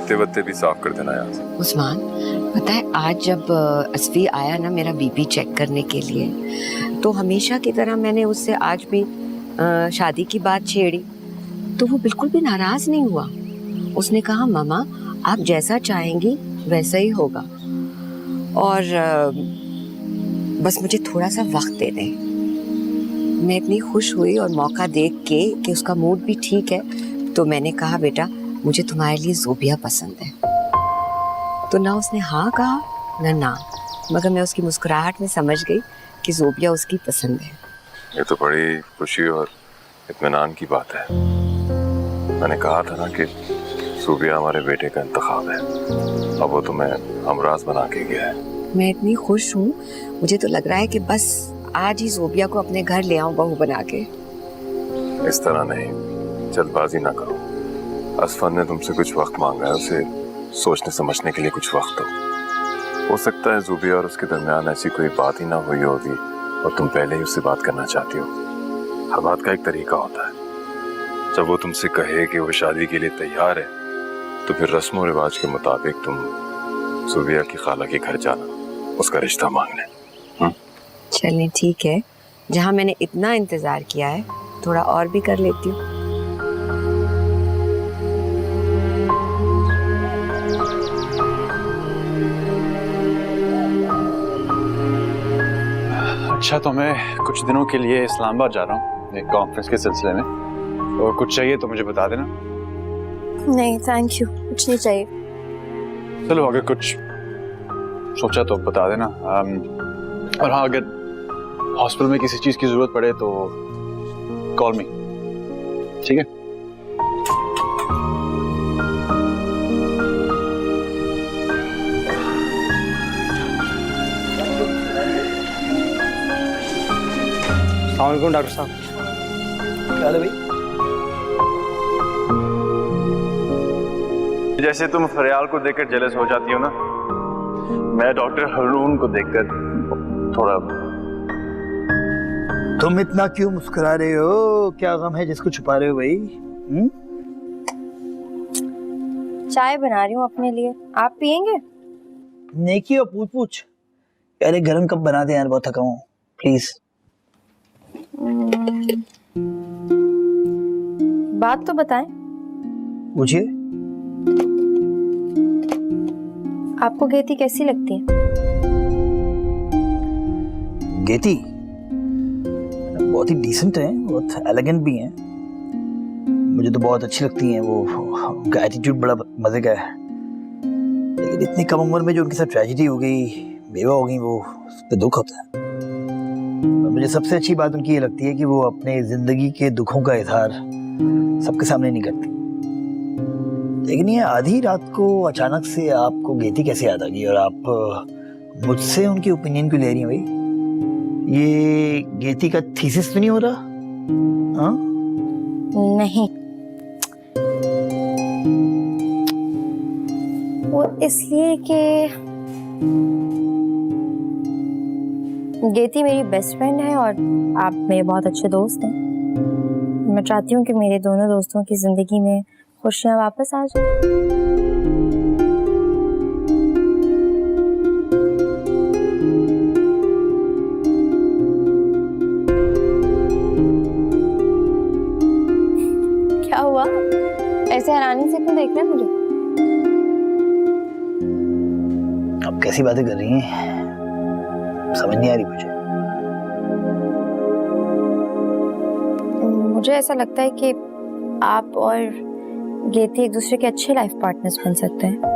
पत्ते वत्ते भी साफ कर देना यार। उस्मान, पता है आज जब असफी आया ना मेरा बीपी चेक करने के लिए, तो हमेशा की तरह मैंने उससे आज भी शादी की बात छेड़ी, तो वो बिल्कुल भी नाराज नहीं हुआ। उसने कहा मामा आप जैसा चाहेंगी वैसा ही होगा, और बस मुझे थोड़ा सा वक्त दे दें। मैं इतनी खुश हुई और मौका देख के कि उसका मूड भी ठीक है, तो मैंने कहा बेटा मुझे तुम्हारे लिए ज़ोबिया पसंद है। तो ना उसने हाँ कहा ना, मगर मैं उसकी मुस्कुराहट में समझ गई कि ज़ोबिया उसकी पसंद है। ये तो बड़ी खुशी और इत्मीनान की बात है। मैंने कहा था ना कि ज़ोबिया हमारे बेटे का इंतखाब है, अब वो तुम्हें हमराज बना के गया है। मैं इतनी खुश हूँ, मुझे तो लग रहा है कि बस आज ही ज़ोबिया को अपने घर ले आऊं बहू बना के। इस तरह नहीं, जल्दबाजी ना करो। असफर ने तुमसे कुछ वक्त मांगा है, उसे सोचने समझने के लिए कुछ वक्त हो सकता है ज़ोबिया और उसके दरमियान ऐसी कोई बात ही ना हुई होगी और तुम पहले ही उससे बात करना चाहती हो। हर बात का एक तरीका होता है। जब वो तुमसे कहे कि वो शादी के लिए तैयार है, तो फिर रस्म और रिवाज के मुताबिक तुम ज़ोबिया की खाला के घर जाना, उसका रिश्ता मांगने। चलें ठीक है, जहाँ मैंने इतना इंतजार किया है थोड़ा और भी कर लेती हूँ। अच्छा, तो मैं कुछ दिनों के लिए इस्लामाबाद जा रहा हूँ एक कॉन्फ्रेंस के सिलसिले में, और कुछ चाहिए तो मुझे बता देना। नहीं थैंक यू, कुछ नहीं चाहिए। चलो अगर कुछ सोचा तो बता देना। और हाँ, अगर हॉस्पिटल में किसी चीज की जरूरत पड़े तो कॉल मी, ठीक है? अस्सलामुअलैकुम डॉक्टर साहब। क्या है भाई? जैसे तुम फरियाल को देखकर जेलस हो जाती हो ना, मैं डॉक्टर हारून को देखकर थोड़ा। तुम इतना क्यों मुस्कुरा रहे हो? क्या गम है जिसको छुपा रहे हो भाई? चाय बना रही हूँ अपने लिए, आप पियेंगे? नेकी और पूछ पूछ। अरे गरम कप बना दे यार, बहुत थका हूँ प्लीज। बात तो बताएं। पूछिए। आपको गेती कैसी लगती है? गेती बहुत ही डिसेंट है, बहुत एलिगेंट भी है। मुझे तो बहुत अच्छी लगती हैं। वो उनका एटीट्यूड बड़ा मजे का है, लेकिन इतनी कम उम्र में जो उनके साथ ट्रेजेडी हो गई, बेवा हो गई, वो उस पर दुख होता है। मुझे सबसे अच्छी बात उनकी ये लगती है कि वो अपने जिंदगी के दुखों का इजहार सबके सामने नहीं करती। लेकिन ये आधी रात को अचानक से आपको गेती कैसे याद आ गई, और आप मुझसे उनकी ओपिनियन क्यों ले रही हैं भाई? ये गेती का थीसिस तो नहीं हो रहा? हाँ? नहीं, वो इसलिए कि गेती मेरी बेस्ट फ्रेंड है और आप मेरे बहुत अच्छे दोस्त हैं। मैं चाहती हूँ कि मेरे दोनों दोस्तों की जिंदगी में खुशियाँ वापस आ जाए। क्या हुआ? ऐसे हैरानी से क्यों देख रहे हैं मुझे? आप कैसी बातें कर रही हैं, समझ नहीं आ रही मुझे। मुझे ऐसा लगता है कि आप और गेती एक दूसरे के अच्छे लाइफ पार्टनर्स बन सकते हैं।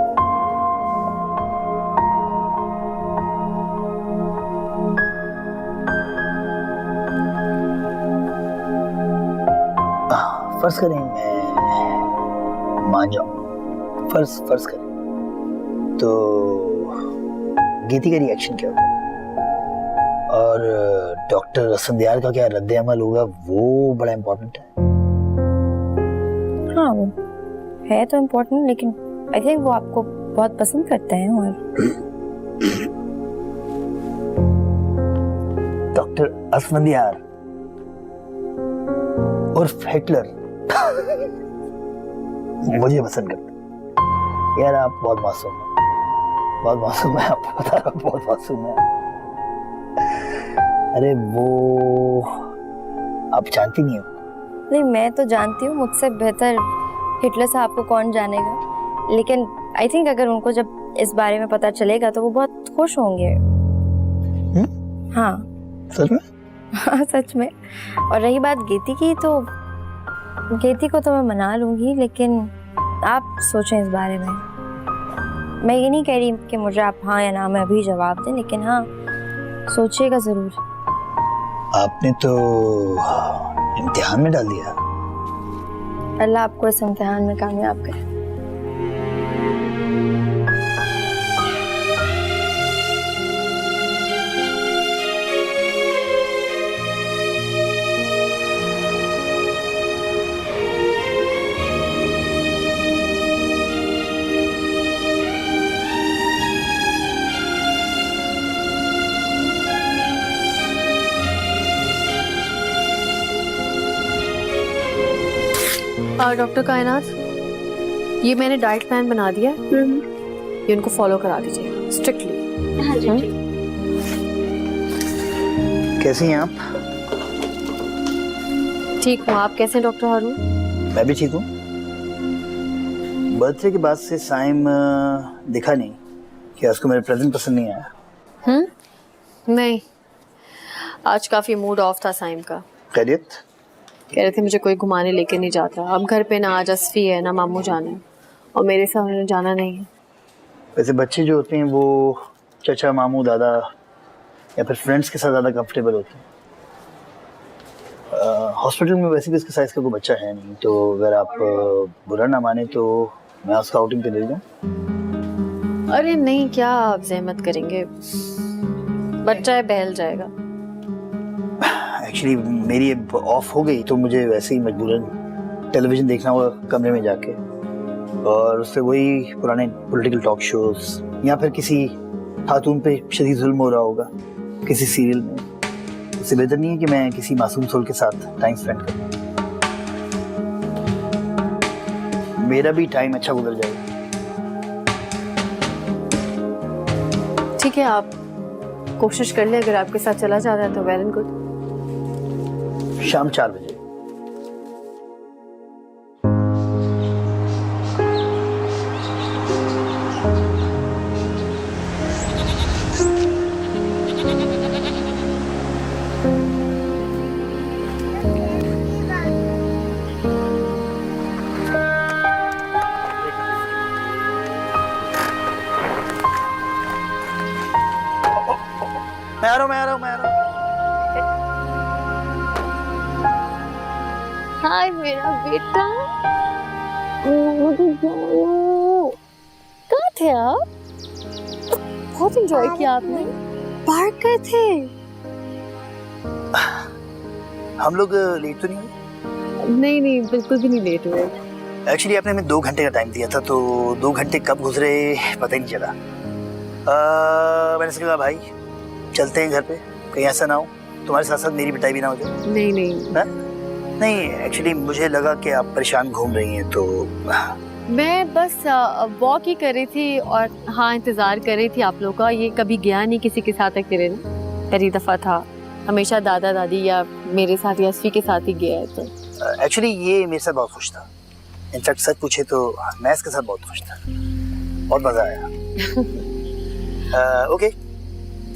फर्ज करें मैं मान जाऊं, फर्ज करें, तो गेती का रिएक्शन क्या होगा और डॉक्टर असफंदियार का क्या रद्द अमल होगा, वो बड़ा इम्पोर्टेंट है। हाँ वो है तो इम्पोर्टेंट, लेकिन आई थिंक वो आपको बहुत पसंद करते हैं। और डॉक्टर असफंदियार और हिटलर मुझे पसंद करते। यार आप बहुत मासूम हैं, बहुत मासूम है, आपको बता रहा हूँ बहुत मासूम है। अरे वो आप जानती नहीं हो। नहीं, मैं तो जानती हूँ, मुझसे बेहतर हिटलर साहब को कौन जानेगा, लेकिन आई थिंक अगर उनको जब इस बारे में पता चलेगा तो वो बहुत खुश होंगे। हाँ सच में? हाँ सच में। और रही बात गेती की, तो गेती को तो मैं मना लूंगी, लेकिन आप सोचें इस बारे में। मैं ये नहीं कह रही कि मुझे आप हाँ या ना में अभी जवाब दें, लेकिन हाँ सोचिएगा जरूर। आपने तो इम्तिहान में डाल दिया। अल्लाह आपको इस इम्तिहान में कामयाब करे। डॉक्टर कायनात, ये मैंने डाइट प्लान बना दिया है, ये उनको फॉलो करा दीजिएगा स्ट्रिक्टली। हाँ जी। कैसी हैं आप? ठीक हूँ, आप कैसे हैं डॉक्टर हारून? मैं भी ठीक हूँ। बर्थडे के बाद से साइम दिखा नहीं, क्या उसको मेरा प्रेजेंट पसंद नहीं आया? नहीं, आज काफी मूड ऑफ था साइम का। खैरियत? कह रहे थे मुझे कोई घुमाने लेके नहीं जाता। अब घर पे ना आज असफी है ना मामू जाना है, और मेरे साथ उन्हें जाना नहीं है। वैसे बच्चे जो होते हैं वो चाचा मामू दादा या फिर फ्रेंड्स के साथ ज़्यादा कंफर्टेबल होते हैं। हॉस्पिटल में वैसे भी इसके साइज़ का कोई बच्चा है नहीं, तो अगर आप बुरा ना माने तो मैं उसका आउटिंग पे ले दूँ। अरे नहीं, क्या आप जहमत करेंगे, बच्चा है बहल जाएगा। एक्चुअली मेरी ऑफ हो गई तो मुझे वैसे ही मजबूरन टेलीविज़न देखना हुआ कमरे में जाके, और उससे वही पुराने पॉलिटिकल टॉक शोज या फिर किसी खातून पे शदीद जुल्म हो रहा होगा किसी सीरियल में। इससे बेहतर नहीं है कि मैं किसी मासूम सोल के साथ टाइम स्पेंड करूं। मेरा भी टाइम अच्छा गुजर जाएगा। ठीक है, आप कोशिश कर ले, अगर आपके साथ चला जाता है तो वेल एंड गुड। शाम 4 बजे। मैं आ रहा हूँ। हाय मेरा बेटा, कहाँ थे आप? बहुत एंजॉय किया आपने, पार्क गए थे। हम लोग लेट तो नहीं हुए? नहीं, बिल्कुल भी नहीं लेट हुए। एक्चुअली आपने हमें 2 घंटे का टाइम दिया था, तो 2 घंटे कब गुजरे पता ही नहीं चला। मैंने सोचा भाई चलते हैं घर पे, कहीं ऐसा ना हो तुम्हारे साथ साथ मेरी पिटाई भी ना हो जाए। नहीं, एक्चुअली मुझे लगा कि आप परेशान घूम रही हैं, तो मैं बस वॉक ही कर रही थी, और हाँ इंतजार कर रही थी आप लोग का। ये कभी गया नहीं किसी के साथ अकेले ना, पहली दफा था। हमेशा दादा दादी या मेरे साथ या असफी के साथ ही गया है। तो एक्चुअली ये मेरे साथ बहुत खुश था। इनफैक्ट सच पूछे तो मैं इसके साथ बहुत खुश था, बहुत मजा आया। ओके,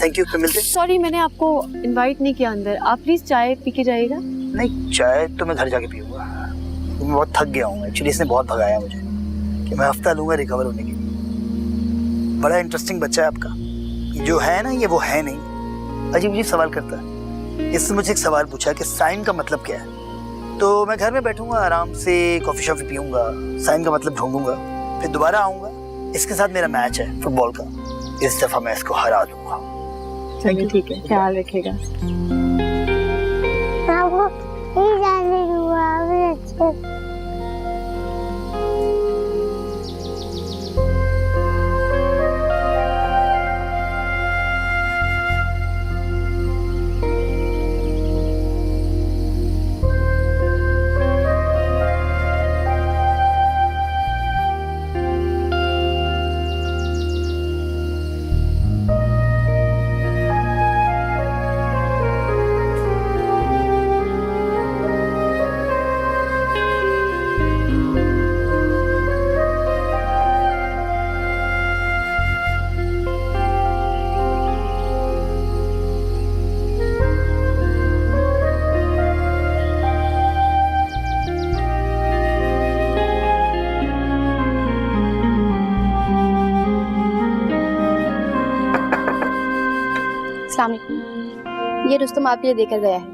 थैंक यू, फिर मिलते हैं। सॉरी, मैंने आपको इनवाइट नहीं किया अंदर। आप प्लीज चाय पी के जाइएगा। नहीं, चाय तो मैं घर जाके पीऊंगा। मैं बहुत थक गया हूँ एक्चुअली, इसने बहुत भगाया मुझे कि मैं हफ्ता लूंगा रिकवर होने के लिए। बड़ा इंटरेस्टिंग बच्चा है आपका, जो है ना ये वो है नहीं, अजीब अजीब सवाल करता है। इसने मुझे एक सवाल पूछा कि साइन का मतलब क्या है, तो मैं घर में बैठूंगा आराम से कॉफी शॉफी पीऊंगा, साइन का मतलब ढूंढूंगा, फिर दोबारा आऊंगा। इसके साथ मेरा मैच है फुटबॉल का, इस दफा मैं इसको हरा दूंगा। चलिए ठीक है, ख्याल रखिएगा। अस्सलाम वालेकुम। ये रुस्तम आपके लिए देकर गया है।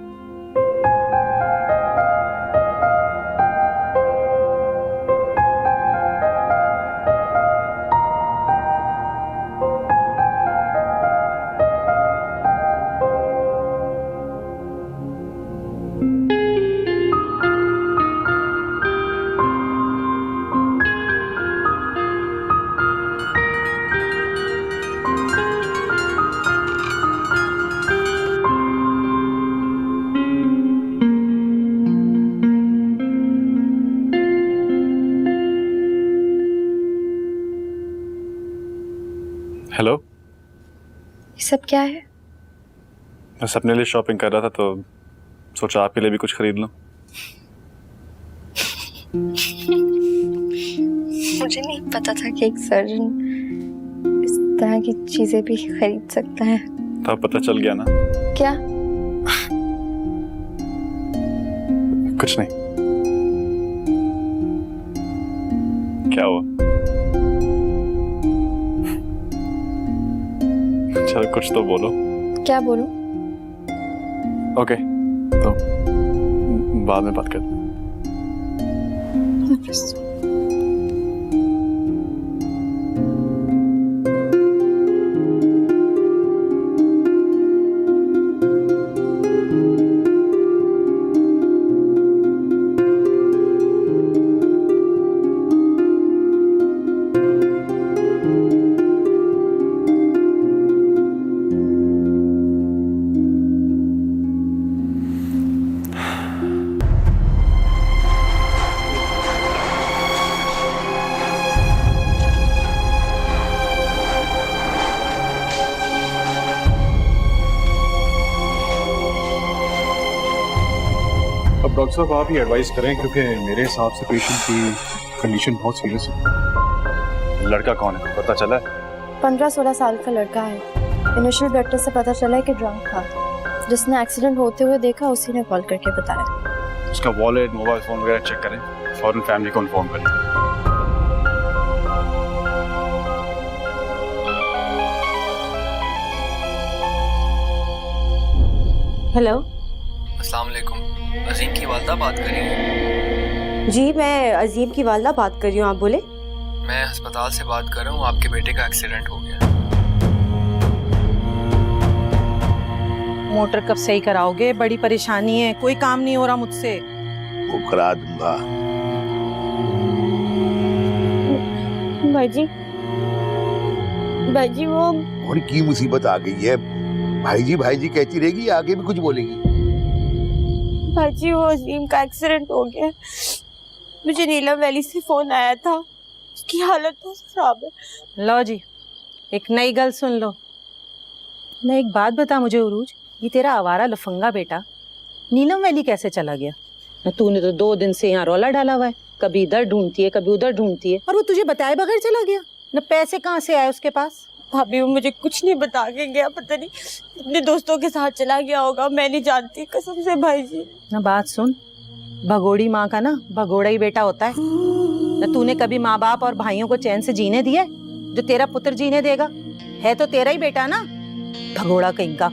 हेलो, ये सब क्या है? बस अपने लिए शॉपिंग कर रहा था तो सोचा आपके लिए भी कुछ खरीद लूं। मुझे नहीं पता था कि एक सर्जन इस तरह की चीजें भी खरीद सकता है। तो अब पता चल गया ना? क्या? कुछ नहीं। क्या हुआ? चलो कुछ तो बोलो। क्या बोलूं? ओके, तो बाद में बात करते हैं। अब डॉक्टर साहब आप ही एडवाइस करें, क्योंकि मेरे हिसाब से पेशेंट की कंडीशन बहुत सीरियस है। लड़का कौन है, पता चला है? 15-16 साल का लड़का है। इनिशियल ब्लड टेस्ट से पता चला है कि ड्रंक था। जिसने एक्सीडेंट होते हुए देखा उसी ने कॉल करके बताया। उसका वॉलेट, मोबाइल फोन वगैरह चेक करें, फौरन फैमिली को इन्फॉर्म करें। हेलो, अस्सलाम वालेकुम। अजीम की वालदा बात कर रही हैं? जी मैं अजीम की वालदा बात कर रही हूँ। आप बोले? मैं अस्पताल से बात कर रहा हूँ, आपके बेटे का एक्सीडेंट हो गया। मोटर कब सही कराओगे? बड़ी परेशानी है, कोई काम नहीं हो रहा मुझसे। वो करा दूंगा। भाईजी वो और की मुसीबत आ गई है? भाई जी कहती रहेगी, आगे भी कुछ बोलेगी? भाईजी वो अजीम का एक्सीडेंट हो गया। मुझे नीलम वैली से फोन आया था, उसकी हालत बहुत खराब है। लो जी, एक नई गल सुन लो ना। एक बात बता मुझे उरूज, ये तेरा आवारा लफंगा बेटा नीलम वैली कैसे चला गया? ना तूने तो 2 दिन से यहाँ रौला डाला हुआ है, कभी इधर ढूंढती है कभी उधर ढूंढती है, और वो तुझे बताए बगैर चला गया। ना पैसे कहाँ से आए उसके पास? भाभी वो मुझे कुछ नहीं बता के गया, पता नहीं अपने दोस्तों के साथ चला गया होगा, मैं नहीं जानती कसम से भाईजी। ना बात सुन, भगोड़ी माँ का ना भगोड़ा ही बेटा होता है। ना तूने कभी माँ बाप और भाइयों को चैन से जीने दिया जो तेरा पुत्र जीने देगा? है तो तेरा ही बेटा ना, भगोड़ा कहीं का।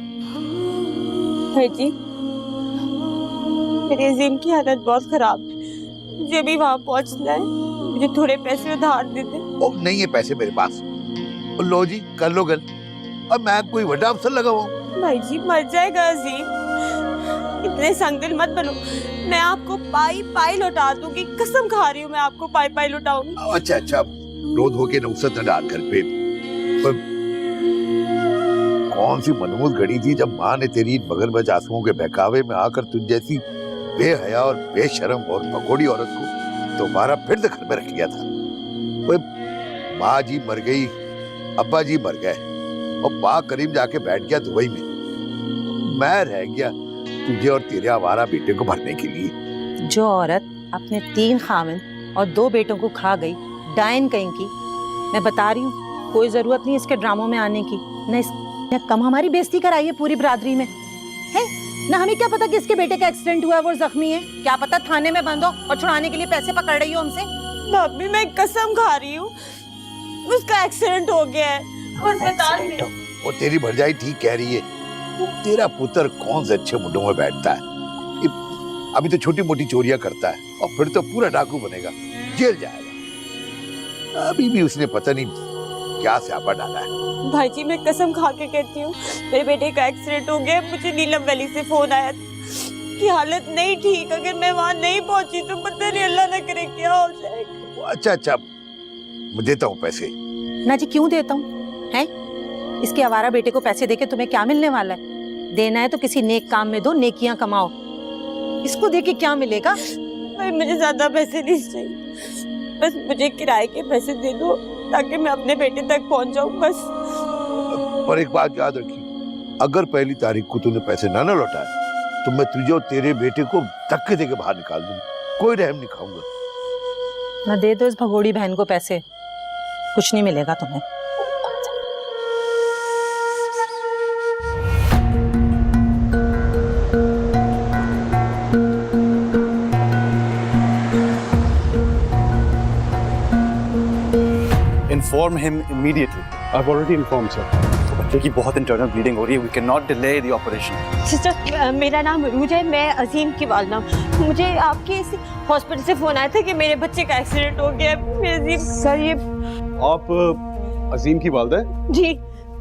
भाईजी मेरे अजीम की हालत बहुत खराब है, मुझे भी वहाँ पहुँचना है, मुझे थोड़े पैसे उधार दे दे। ओ नहीं है पैसे मेरे पास। लो जी कर लो गल, अब मैं कोई बड़ा अफसर लगा हुआ हूँ। भाईजी मर जाएगा अजीम, इतने संगदिल मत बनो। मैं आपको पाई पाई लौटा दूंगी, कसम खा रही हूँ मैं आपको पाई पाई लौटाऊंगी। अच्छा रोज होके नुसरत न डाल घर पे। कौन सी मनहूस घड़ी थी जब माँ ने तेरी मगरमच्छ आंसुओं के बहकावे में आकर तुझ जैसी बेहया और बेशर्म और भगोड़ी औरत को दोबारा फिर से घर में रख लिया था। माँ जी मर गई, अब्बा जी मर गए और पाक करीम जाके बैठ गया दुबई में। मैं रह गया तुझे और तेरे आवारा बेटे को भरने के लिए। जो औरत अपने 3 खाविंद और 2 बेटों को खा गई, डायन कहीं की। मैं बता रही हूँ, कोई जरूरत नहीं इसके ड्रामों में आने की। न कम हमारी बेइज्जती कराई है पूरी बरादरी में है ना। हमें क्या पता कि इसके बेटे का एक्सीडेंट हुआ है, वो जख्मी है। क्या पता थाने में बंद हो और छुड़ाने के लिए पैसे पकड़ रही हो हमसे। भाभी मैं कसम खा रही हूँ, उसका एक्सीडेंट हो गया है और बता रही हूँ। वो तेरी भरजाई ठीक कह रही है, तेरा पुत्र कौन से अच्छे मुंडों में बैठता है? अभी तो छोटी मोटी चोरियां करता है और फिर तो पूरा डाकू बनेगा, जेल जाएगा। अभी भी उसने पता नहीं क्या स्यापा डाला है। भाई जी मैं कसम खा के कहती हूँ, मेरे बेटे का एक्सीडेंट हो गया। मुझे नीलम वैली से फोन आया कि हालत नहीं ठीक, अगर मैं वहाँ नहीं पहुंची तो पता नहीं अल्लाह ना करे क्या हो जाएगा। अच्छा, मैं देता हूँ पैसे। ना जी क्यों देता हूँ, हैं? इसके आवारा बेटे को पैसे देके तुम्हें क्या मिलने वाला है? देना है तो किसी नेक काम में दो, नेकियां कमाओ। इसको देके क्या मिलेगा? भाई मुझे ज्यादा पैसे नहीं चाहिए, बस मुझे किराए के पैसे दे दो ताकि मैं अपने बेटे तक पहुंच जाऊं बस। पर एक बात याद रखी, अगर पहली तारीख को तूने पैसे ना लौटाए तो मैं तुझे और तेरे बेटे को धक्के देके बाहर निकाल दूंगा, कोई रहम नहीं खाऊंगा। ना दे दो इस भगोड़ी बहन को पैसे, कुछ नहीं मिलेगा तुम्हें। Inform him immediately. I've already informed, sir. बच्चे की बहुत इंटरनल ब्लीडिंग हो रही है. We cannot delay the operation. Sister मेरा नाम रूज है, मैं अजीम की वालदा। मुझे आपके इस हॉस्पिटल से फोन आया था कि मेरे बच्चे का एक्सीडेंट हो गया है। अजीम सर, ये आप अजीम की वालदा है? जी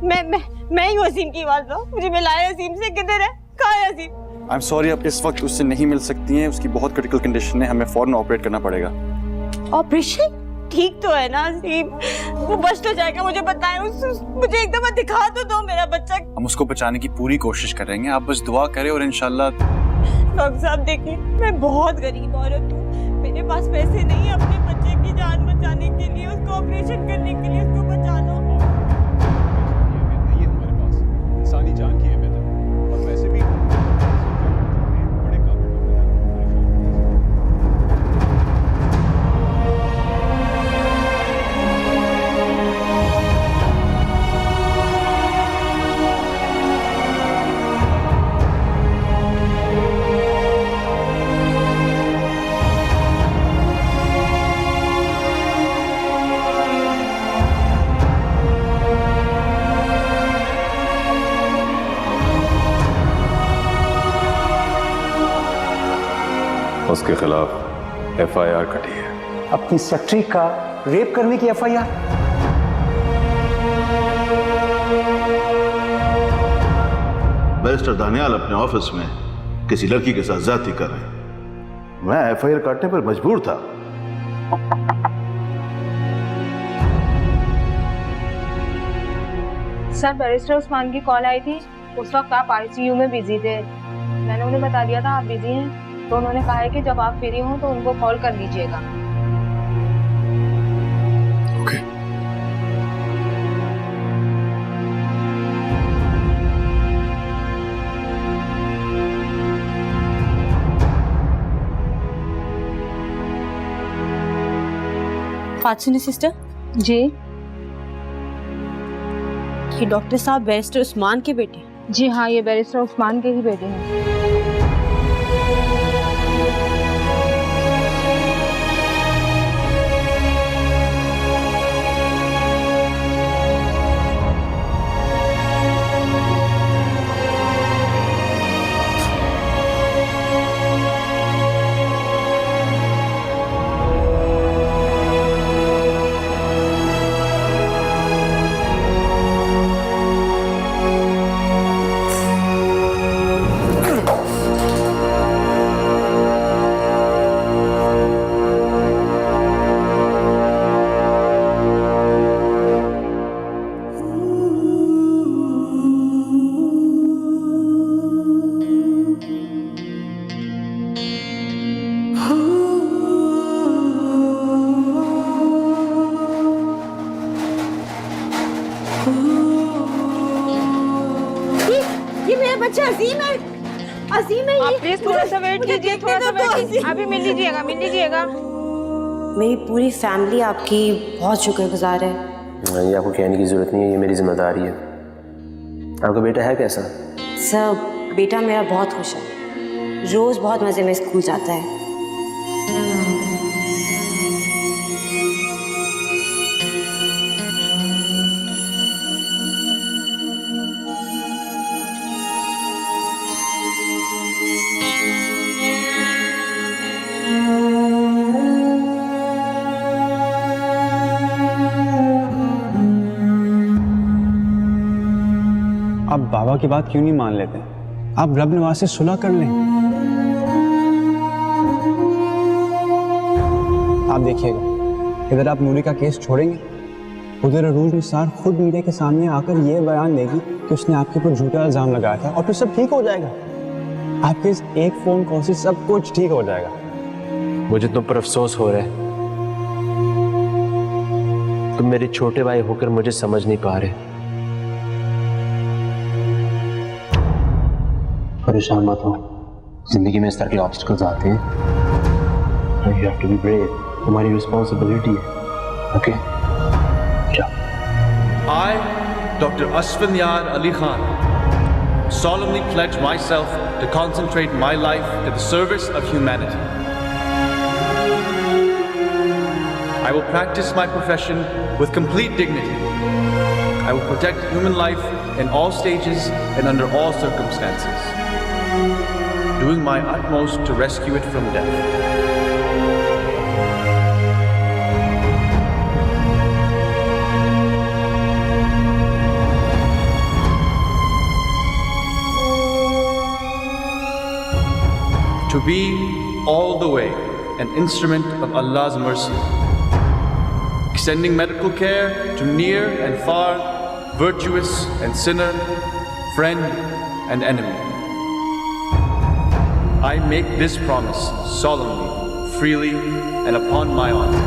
मैं ही हूँ अजीम की वालदा। मुझे मिलाया अजीम से, किधर है, कहाँ है अजीम? I'm sorry, आप इस वक्त उससे नहीं मिल सकती हैं. उसकी बहुत क्रिटिकल कंडीशन है, हमें फौरन ऑपरेट करना पड़ेगा. ऑपरेशन? ठीक तो है ना अजीम? वो बच तो जाएगा, मुझे बताएं। मुझे एक दफा दिखा तो दो मेरा बच्चा। हम उसको बचाने की पूरी कोशिश करेंगे, आप बस दुआ करें और इंशाल्लाह। डॉक्टर साहब देखिए, मैं बहुत गरीब औरत हूँ, मेरे पास पैसे नहीं है अपने बच्चे की जान बचाने के लिए, उसको ऑपरेशन करने के लिए। उसको बचा लो। नहीं है हमारे पास, इंसानी जान की अहमियत है और वैसे भी बड़े काबिल लोग हैं। उसके खिलाफ FIR कटी है। अपनी सेक्रेटरी का रेप करने की FIR? बैरिस्टर दानियाल अपने ऑफिस में किसी लड़की के साथ ज्यादती कर रहे हैं। मैं FIR काटने पर मजबूर था। सर, बैरिस्टर उस्मान की कॉल आई थी, उस वक्त आप ICU में बिजी थे। मैंने उन्हें बता दिया था आप बिजी हैं, तो उन्होंने कहा है कि जब आप फ्री हो तो उनको कॉल कर लीजिएगा। ओके। बात सुनिए सिस्टर। जी। ये डॉक्टर साहब बैरिस्टर उस्मान के बेटे? जी हाँ, ये बैरिस्टर उस्मान के ही बेटे हैं। ये मेरा बच्चा अजीम है। अजीम है। आप प्लीज थोड़ा सा वेट कीजिए, थोड़ा सा वेट कीजिए। अभी मिल लीजिएगा। मेरी पूरी फैमिली आपकी बहुत शुक्रगुजार है। ये आपको कहने की जरूरत नहीं है, ये मेरी जिम्मेदारी है। आपका बेटा है कैसा? सर, बेटा मेरा बहुत खुश है, रोज बहुत मजे में स्कूल जाता है। बुआ की बात क्यों नहीं मान लेते? आप रब नवाज से सुलह कर लें। आप देखिएगा, इधर आप नूरी का केस छोड़ेंगे, उधर अरूज निसार खुद मीडिया के सामने आकर ये बयान देगी कि उसने आपके ऊपर झूठा इल्जाम लगाया था, और फिर सब ठीक हो जाएगा। आपके इस एक फोन कॉल से सब कुछ ठीक हो जाएगा। मुझे तुम पर अफसोस हो रहा है। तुम मेरे छोटे भाई होकर मुझे समझ नहीं पा रहे। परेशान मत हो, जिंदगी में इस तरह के ऑब्स्टिकल्स आते हैं। You have to be brave. तुम्हारी रिस्पॉन्सिबिलिटी है। Okay? I, Dr. Asfanyar Ali Khan, solemnly pledge myself to concentrate my life to the service of humanity. I will practice my profession with complete dignity. I will protect human life in all stages and under all circumstances, doing my utmost to rescue it from death. To be all the way an instrument of Allah's mercy, extending medical care to near and far, virtuous and sinner, friend and enemy. I make this promise solemnly, freely, and upon my honor.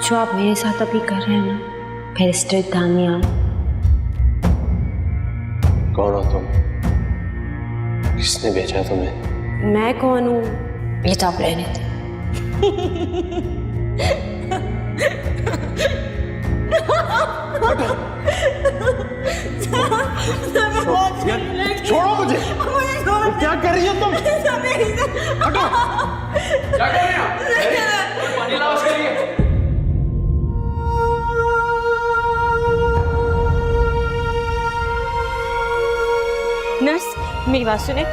जो आप मेरे साथ अभी कर रहे हैं ना, barrister Daniyal. कौन हो तुम? किसने भेजा तुम्हें? मैं कौन हूँ ये तो आप रहने थे। छोड़ो मुझे। क्या कर रही हो तुम? हटो। क्या कर रही हो? पानी लाओ उसके लिए। नर्स, मेरी बात सुने।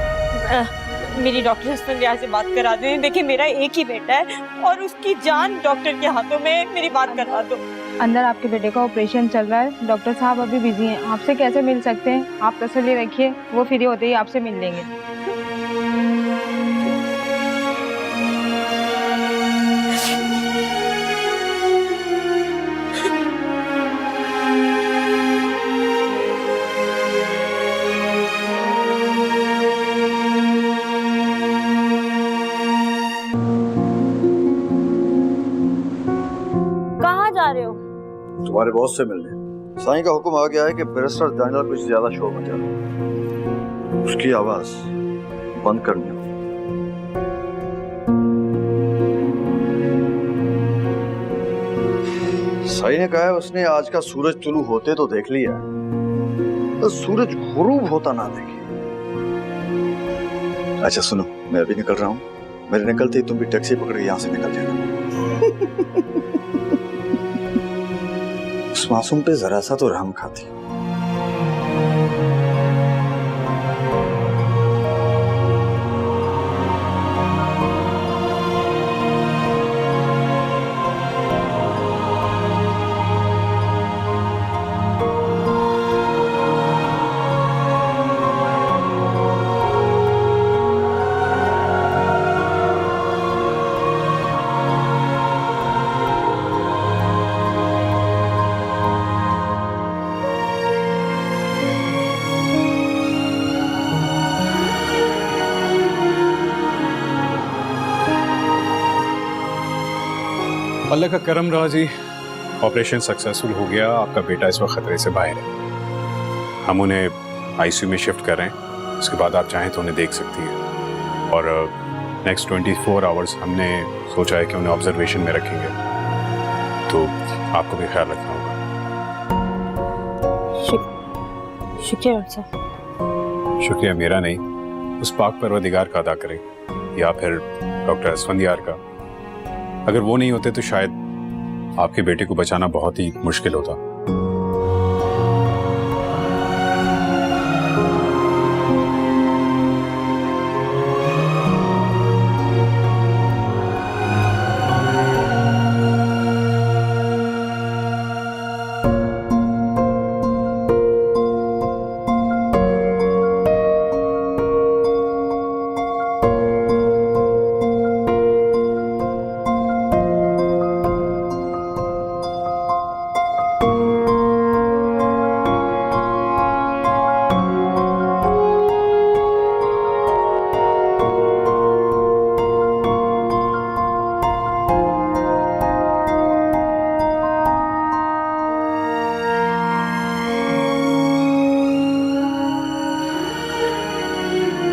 मेरी डॉक्टर हस्बैंड से बात करा दें। देखिए, मेरा एक ही बेटा है और उसकी जान डॉक्टर के हाथों में। मेरी बात करवा दो। अंदर आपके बेटे का ऑपरेशन चल रहा है, डॉक्टर साहब अभी बिजी हैं, आपसे कैसे मिल सकते हैं? आप तसल्ली रखिए, वो फ्री होते ही आपसे मिल लेंगे। तुम्हारे बॉस से मिलने। साईं का हुक्म आ गया है कि बैरिस्टर दानियाल कुछ ज्यादा शोर मचा रहा है, उसकी आवाज बंद करनी हो। साईं ने कहा है उसने आज का सूरज तुलू होते तो देख लिया है, तो सूरज गुरूब होता ना देखे। अच्छा सुनो, मैं अभी निकल रहा हूँ, मेरे निकलते ही तुम भी टैक्सी पकड़ के यहाँ से निकल जाना। उस मासूम पे जरा सा तो रहम खाती। अल्लाह का करम रहा जी, ऑपरेशन सक्सेसफुल हो गया। आपका बेटा इस वक्त खतरे से बाहर है। हम उन्हें आईसीयू में शिफ्ट कर रहे हैं, उसके बाद आप चाहें तो उन्हें देख सकती हैं। और नेक्स्ट 24 आवर्स हमने सोचा है कि उन्हें ऑब्जर्वेशन में रखेंगे, तो आपको भी ख्याल रखना होगा। शुक्रिया डॉक्टर साहब। शुक्रिया मेरा नहीं, उस पाक परवरदिगार का अदा करें, या फिर डॉक्टर असफंदियार का। अगर वो नहीं होते तो शायद आपके बेटे को बचाना बहुत ही मुश्किल होता।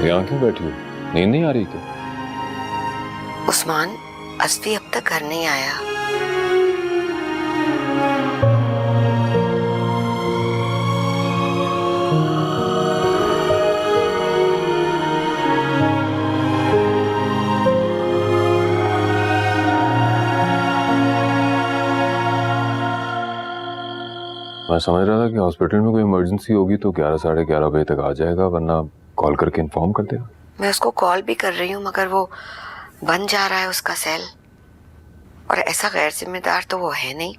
यहाँ क्यों बैठी हो? नींद नहीं आ रही क्या? उस्मान, असफी अब तक घर नहीं आया। मैं समझ रहा था कि हॉस्पिटल में कोई इमरजेंसी होगी तो 11 साढ़े 11 बजे तक आ जाएगा, वरना कॉल करके इन्फॉर्म कर देगा। मैं उसको कॉल भी कर रही हूँ मगर वो बन जा रहा है उसका सेल। और ऐसा गैर जिम्मेदार तो वो है नहीं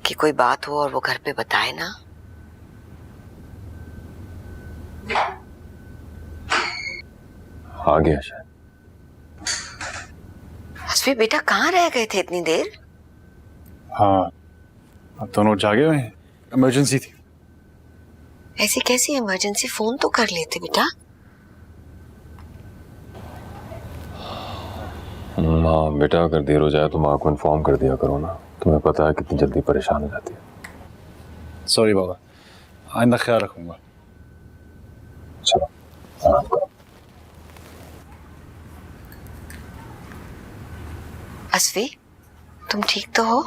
कि कोई बात हो और वो घर पे बताए ना। आ गया शायद। हस्बी बेटा कहाँ रह गए थे इतनी देर? हाँ, अब दोनों जागे हुए हैं, इमरजेंसी थी। ऐसी कैसी इमरजेंसी? फोन तो कर लेते बेटा। हाँ बेटा, अगर देर हो जाए तो माँ को इन्फॉर्म कर दिया करो ना, तुम्हें पता है कितनी जल्दी परेशान हो जाती है। सॉरी बाबा, आइंदा ख्याल रखूंगा। चलो आराम करो। असफी, तुम ठीक तो हो?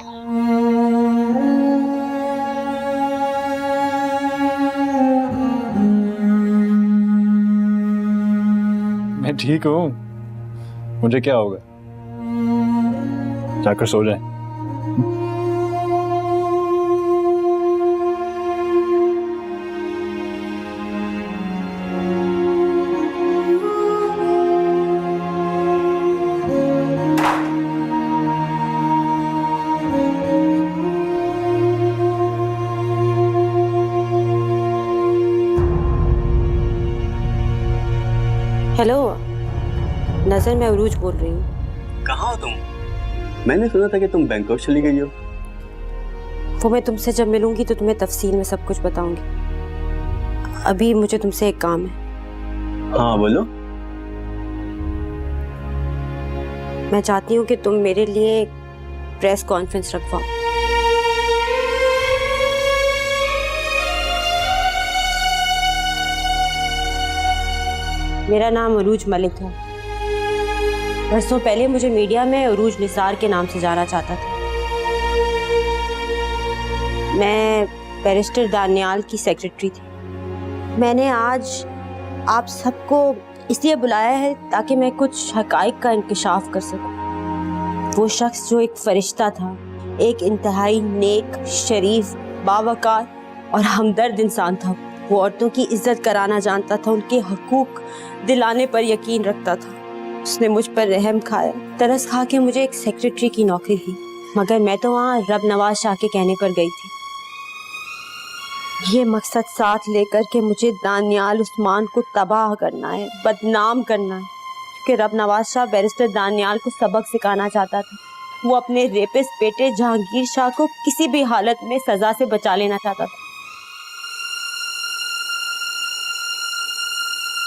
मैं ठीक हूँ, मुझे क्या होगा? जाकर सो जाए। हेलो नजर, मैं अरूज बोल रही हूँ। कहाँ हो तुम? मैंने सुना था कि तुम बैंकॉक चली गई हो। वो मैं तुमसे जब मिलूंगी तो तुम्हें तफसील में सब कुछ बताऊंगी। अभी मुझे तुमसे एक काम है। हाँ बोलो। मैं चाहती हूँ कि तुम मेरे लिए एक प्रेस कॉन्फ्रेंस रखवाओ। मेरा नाम अरूज मलिक है। बरसों पहले मुझे मीडिया में अरूज निसार के नाम से जाना चाहता था। मैं बैरिस्टर दानियाल की सेक्रेटरी थी। मैंने आज आप सबको इसलिए बुलाया है ताकि मैं कुछ हकाइक का इंकशाफ कर सकूं। वो शख्स जो एक फरिश्ता था, एक इंतहाई नेक, शरीफ, बावकार और हमदर्द इंसान था। वो औरतों की इज्जत कराना जानता था, उनके हकूक दिलाने पर यकीन रखता था। उसने मुझ पर रहम खाया, तरस खा के मुझे एक सेक्रेटरी की नौकरी दी, मगर मैं तो वहाँ रब नवाज शाह के कहने पर गई थी। ये मकसद साथ लेकर के मुझे दानियाल उस्मान को तबाह करना है, बदनाम करना है, क्योंकि रब नवाज शाह बैरिस्टर दानियाल को सबक सिखाना चाहता था। वो अपने रेपिस्ट बेटे जहांगीर शाह को किसी भी हालत में सजा से बचा लेना चाहता था।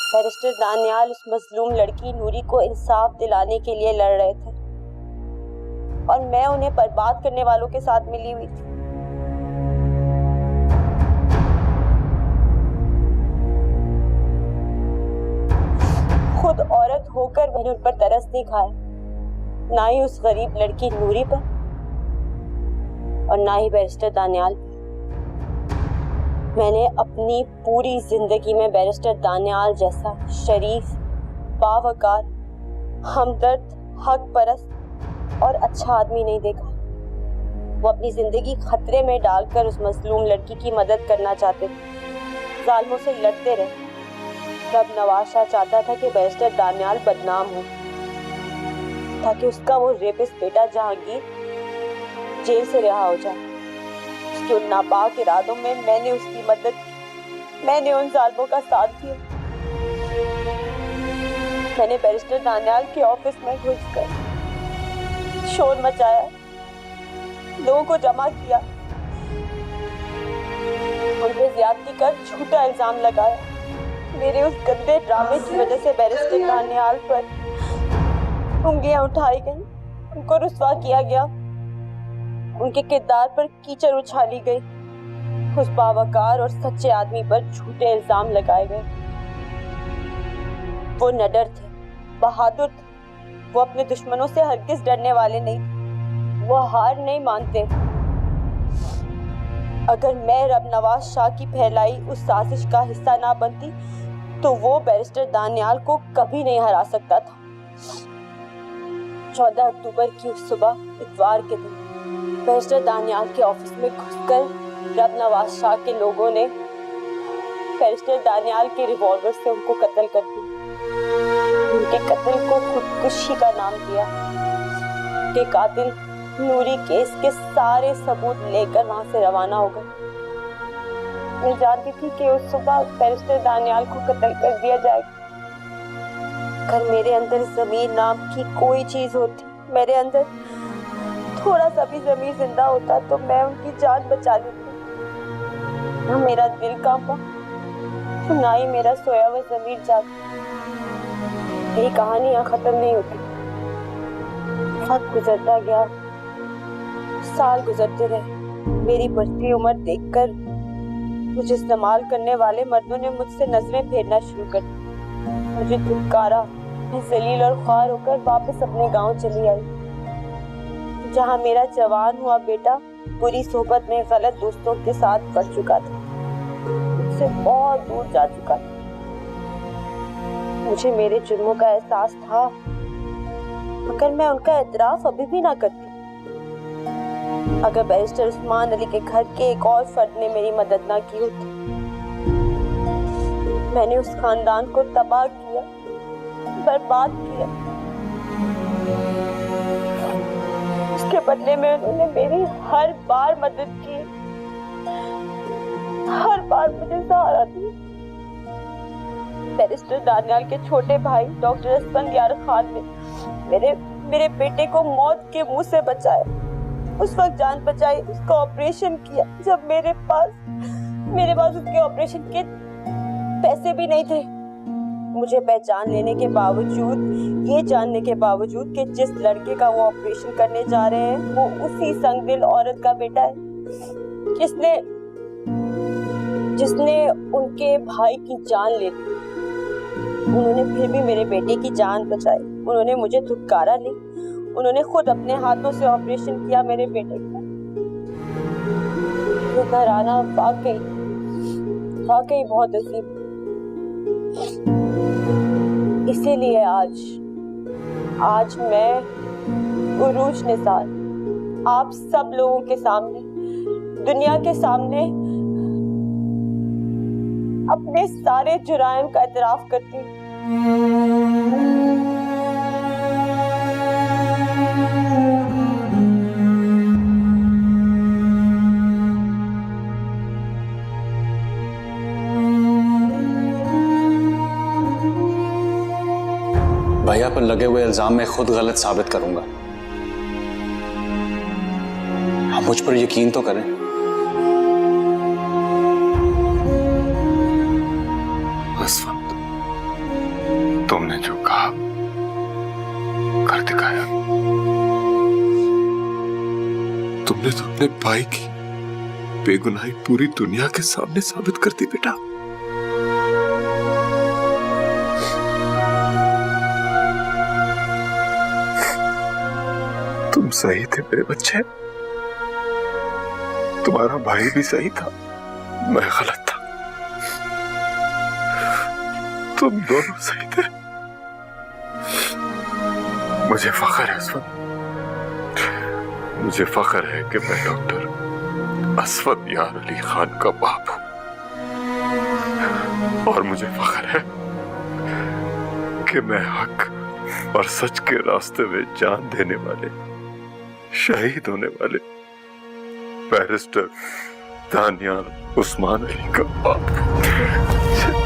बैरिस्टर दानियाल उस मजलूम लड़की नूरी को इंसाफ दिलाने के लिए लड़ रहे थे और मैं उन्हें बर्बाद करने वालों के साथ मिली हुई थी। खुद औरत होकर मैंने उन पर तरस नहीं खाया, ना ही उस गरीब लड़की नूरी पर और ना ही बैरिस्टर दानियाल। मैंने अपनी पूरी जिंदगी में बैरिस्टर दानियाल जैसा शरीफ, बावकार, हमदर्द, हक परस्त और अच्छा आदमी नहीं देखा। वो अपनी जिंदगी खतरे में डालकर उस मजलूम लड़की की मदद करना चाहते थे, जालिमों से लड़ते रहे। तब नवाज शाह चाहता था कि बैरिस्टर दानियाल बदनाम हो, ताकि उसका वो रेपिस्ट बेटा जहांगीर जेल से रिहा हो जाए। उसके उन नापाक इरादों में मैंने उसकी मदद की, मैंने उन जालिमों का साथ दिया। मैंने बैरिस्टर दानियाल के ऑफिस में घुसकर शोर मचाया, लोगों को जमा किया, उन पे ज्यादती कर झूठा इल्जाम लगाया। मेरे उस गंदे ड्रामे की वजह से बैरिस्टर दानियाल पर उंगलियां उठाई गई, उनको रुस्वा किया गया, उनके किरदार पर कीचड़ उछाली गई, उस बावकार और सच्चे आदमी पर झूठे इल्जाम लगाए गए। वो निडर थे, बहादुर थे, वो अपने दुश्मनों से हरगिज डरने वाले नहीं, वो हार नहीं मानते। अगर मैं रब नवाज शाह की फैलाई उस साजिश का हिस्सा ना बनती तो वो बैरिस्टर दानियाल को कभी नहीं हरा सकता था। 14 अक्टूबर की उस सुबह इतवार के दिन बैरिस्टर दानियाल के ऑफिस में घुसकर रब नवाज शाह के लोगों ने बैरिस्टर दानियाल के रिवॉल्वर से उनको कत्ल कर दिया। उनके कत्ल को खुदकुशी का नाम दिया। के कातिल नूरी केस के सारे सबूत लेकर वहां से रवाना हो गए। मैं जानती थी कि उस सुबह बैरिस्टर दानियाल को कत्ल कर दिया जाएगा। अगर मेरे अंदर ज़मीर नाम की कोई चीज होती, मेरे अंदर थोड़ा सा भी ज़मीर जिंदा होता तो मैं उनकी जान बचा लेती। ना मेरा दिल कांपा, ना ही मेरा सोया हुआ ज़मीर जागा। ये कहानी यहाँ खत्म नहीं होती। वक्त गुजरता गया, साल गुजरते रहे। मेरी बढ़ती उम्र देखकर मुझे इस्तेमाल करने वाले मर्दों ने मुझसे नजरें फेरना शुरू कर दी। मुझे धुतकारा, मैं जलील और ख्वार होकर वापस अपने गांव चली आई, जहां मेरा जवान हुआ बेटा बुरी सोहबत में गलत दोस्तों के साथ पड़ चुका था, मुझसे बहुत दूर जा चुका था। मुझे मेरे जुर्मों का एहसास था, मगर मैं उनका एतराफ अभी भी ना करती। अगर बैरिस्टर उस्मान अली के घर के एक और फर्द ने मेरी मदद ना की होती, मैंने उस खानदान को तबाह किया, बर्बाद किया। उसके बदले में उन्होंने मेरी हर बार मदद की, हर बार मुझे सहारा दिया। बैरिस्टर दानियाल के छोटे भाई डॉक्टर असफंदियार खान ने मेरे बेटे को मौत के मुंह से बचाया। उस वक्त जान बचाई, उसका ऑपरेशन किया जब मेरे पास उसके ऑपरेशन के पैसे भी नहीं थे। मुझे पहचान लेने के बावजूद, ये जानने के बावजूद कि जिस लड़के का वो ऑपरेशन करने जा रहे हैं वो उसी संगदिल औरत का बेटा है जिसने उनके भाई की जान ले ली। उन्होंने फिर भी मेरे बेटे की जान बचाई। उन्होंने मुझे धुतकारा नहीं, उन्होंने खुद अपने हाथों से ऑपरेशन किया मेरे बेटे का। वो घर आना वाकई बहुत अजीब। इसीलिए आज मैं उरूज निसार आप सब लोगों के सामने, दुनिया के सामने अपने सारे जुराइम का एतराफ करती हूँ। भैया पर लगे हुए इल्जाम में खुद गलत साबित करूंगा। आप मुझ पर यकीन तो करें। इस वक्त तुमने जो कहा कर दिखाया। तुमने तो अपने भाई की बेगुनाही पूरी दुनिया के सामने साबित कर दी बेटा। तुम सही थे मेरे बच्चे, तुम्हारा भाई भी सही था, मैं गलत था। तुम दोनों सही थे। मुझे फख्र है असफद, मुझे फख्र है कि मैं डॉक्टर असफद यार अली खान का बाप हूं, और मुझे फख्र है कि मैं हक और सच के रास्ते में जान देने वाले, शहीद होने वाले बैरिस्टर दानियाल उस्मान अली का बाप हूं।